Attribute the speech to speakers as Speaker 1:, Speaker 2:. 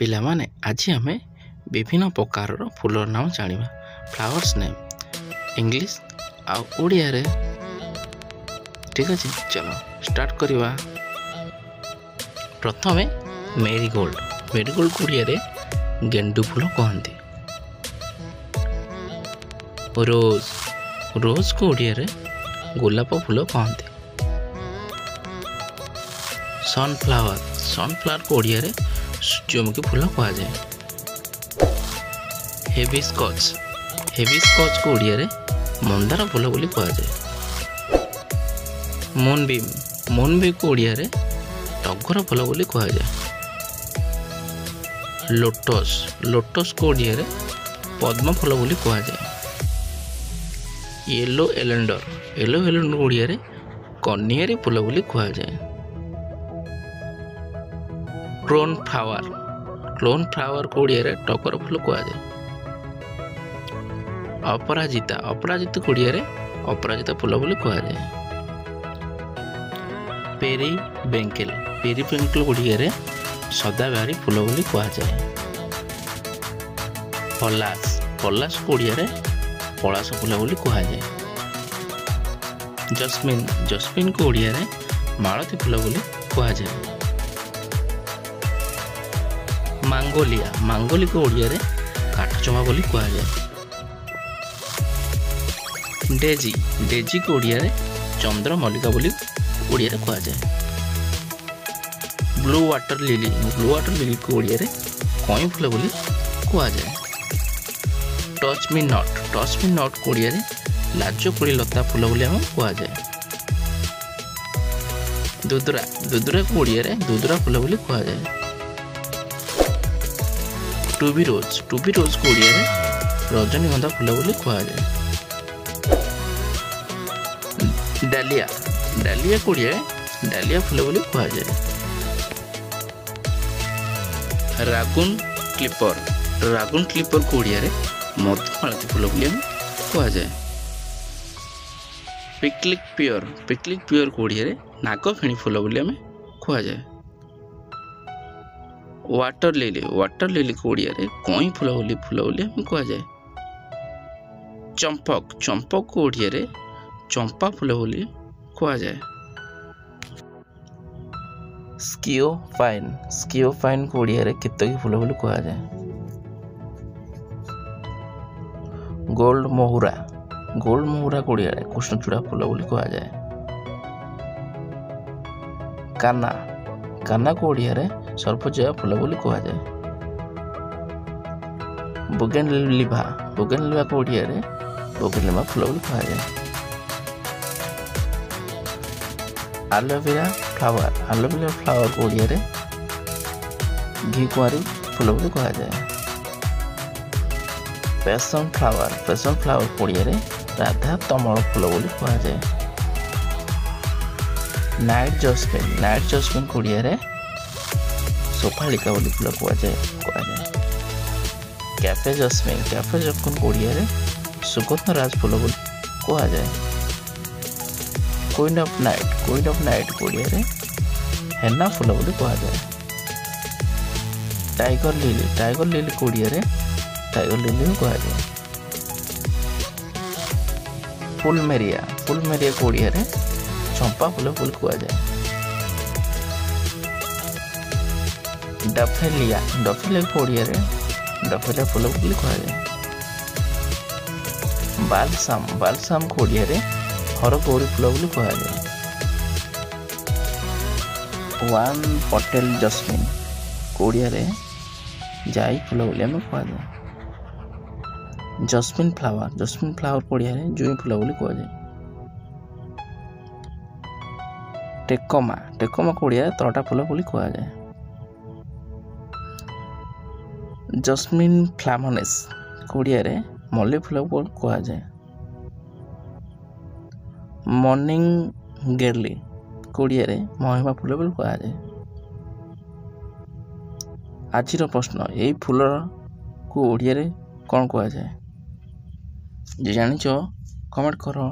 Speaker 1: पिलामाने आज आम विभिन्न प्रकार फूलर नाम जानिबा। फ्लावर्स नेम इंग्लिश आ ओडिया रे। ठीक अच्छे, चलो स्टार्ट करिवा। प्रथमे मेरीगोल्ड। मेरीगोल्ड को ओडिया रे गेंडु फूल कहती। रोज। रोज को ओडिया रे गोलाप फूल कहती। सनफ्लावर। सनफ्लावर को ओडिया रे सूर्यमुखी फूल कह जाए। हिबिस्कस। हिबिस्कस को ओडिया रे मंदार फूल बोली कह जाए। मूनबीम। मूनबीम को ओडिया रे टगर फूल बोली कह जाए। लोटस। लोटस को ओडिया रे पद्म फूल बोली कह जाए। येलो एलेंडर। येलो एलेंडर को ओडिया रे कनियारी फूल बोली कह जाए। Crown flower. क्रोन फ्लावर को ओडिया रे टगर फूल कह जाए। अपराजिता। अपराजिता को ओडिया रे अपराजिता फूल बोली कह जाए। पेरी बेंकेल। पेरी बेंकेल को ओडिया रे सदाबारी फूल बोली कह जाए। पलास। पलास को ओडिया रे पलास फूल बोली कह जाए। जस्मिन। जस्मिन को ओडिया रे मालती फूल बोली कह जाए। मांगोलिया। मांगोली को ओडिया रे काठचमा बोली कह जाए। डेजी। डेजी को ओडिया रे चंद्रमल्लिका बोली ओडिया रे कह जाए। Blue water lily. Blue water lily को ओडिया रे कई फूल बोली कह जाए। टच मी नट। टच मी नट को ओडिया रे लाजकोड़ी लता फूल बोली हम कह जाए। दुदरा। दुदरा को ओडिया रे दुदरा फूल बोली कह जाए। टूबी रोज। टूबी रोज को ओडिया रे रजनीगंधा फूल बोली कह जाए। डालिया। डालिया को ओडिया रे डालिया फूल बोली कह जाए। रागुन क्लिपर। रागुन क्लिपर को ओडिया रे मधुमालती फूल बोली हम कह जाए। पिकलिक पियर। पिकलिक पियर को ओडिया रे नागफेणी फूल बोली हम कह जाए। Water lily. वाटर लिली को ओडिया रे कई फूल बोली हम कह जाए। चंपक। चंपक को ओडिया रे चंपा फूल बोली कह जाए। स्कियोफाइन। स्कियोफाइन को ओडिया रे केतकी फूल बोली कह जाए। गोल्ड मोहुरा। गोल्ड मोहुरा को ओडिया रे कृष्णचूड़ा फूल बोली कह जाए। काना। काना को ओडिया रे सर्पजया फूल बोली कह जाए। बोगेनविला। बोगेनविला को ओडिया रे बोगेनविला फूल बोली कह जाए। Aloe vera flower. एलोवेरा फ्लावर को ओडिया रे घी कुआरी फूल बोली कह जाए। Passion flower. पैशन फ्लावर को ओडिया रे राधा तमल फूल बोली कह जाए। नाइट जस्मिन। नाइट जस्मिन को ओडिया रे सोफालिका बोली फूल कह जाए। कैफे जस्मिन। कैफे जस्मिन को ओडिया रे सुगंधराज फूल बोली कह जाए। Queen of night. Queen of night को ओडिया रे हेना फूल बोली कह जाए। Tiger lily. टाइगर लिली को ओडिया रे टाइगर लिली कह जाए। फुलमेरिया। फुलमेरिया को ओडिया रे चंपा फूल बोली कह जाए। डफेलिया। डफेलिया को ओडिया रे डफेलिया फूल बोली कह जाए। बालसाम। बालसाम को ओडिया रे हरगौरी फूल बोली कह जाए। वन पटेल जस्मिन को ओडिया रे जाई फूल बोली हम कह जाए। जस्मिन फ्लावर। जस्मिन फ्लावर को ओडिया रे जुई फूल बोली कह जाए। टेकोमा। टेकोमा को ओडिया रे तरटा फूल बोली कह जाए। जस्मिन फ्लामनेस को ओडिया रे मल्ली फूल बोली कह जाए। मॉर्निंग गेर्ली को ओडिया रे महिमा फूल बोली कह जाए। आज प्रश्न, यही फूल को ओडिया रे कौन कह जाए? जे जानिଛ कमेंट करो।